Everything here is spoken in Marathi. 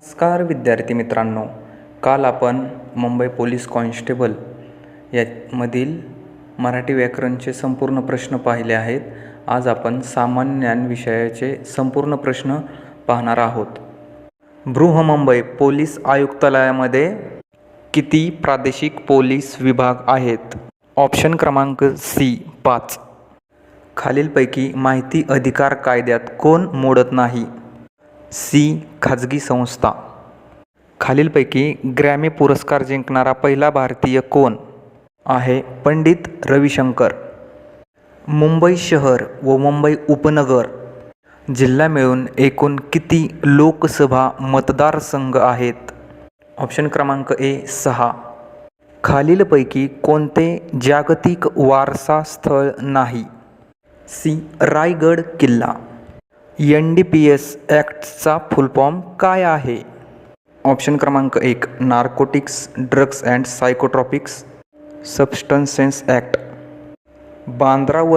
नमस्कार विद्यार्थी मित्रांनो, काल आपण मुंबई पोलीस कॉन्स्टेबल यामधील मराठी व्याकरणचे संपूर्ण प्रश्न पाहिले आहेत. आज आपण सामान्य ज्ञान विषयाचे संपूर्ण प्रश्न पाहणार आहोत. बृहन्मुंबई पोलीस आयुक्तालयामध्ये किती प्रादेशिक पोलीस विभाग आहेत? ऑप्शन क्रमांक सी 5. खालीलपैकी माहिती अधिकार कायद्यात कोण मोडत नाही? सी खाजगी संस्था. खालीलपैकी ग्रॅमी पुरस्कार जिंकणारा पहिला भारतीय कोण आहे? पंडित रविशंकर. मुंबई शहर व मुंबई उपनगर जिल्हा मिळून एकूण किती लोकसभा मतदारसंघ आहेत? ऑप्शन क्रमांक ए 6. खालीलपैकी कोणते जागतिक वारसा स्थळ नाही? सी रायगड किल्ला. NDPS ॲक्टचा फुल फॉर्म काय आहे? ऑप्शन क्रमांक 1 narcotics drugs and psychotropics substances act. Bandra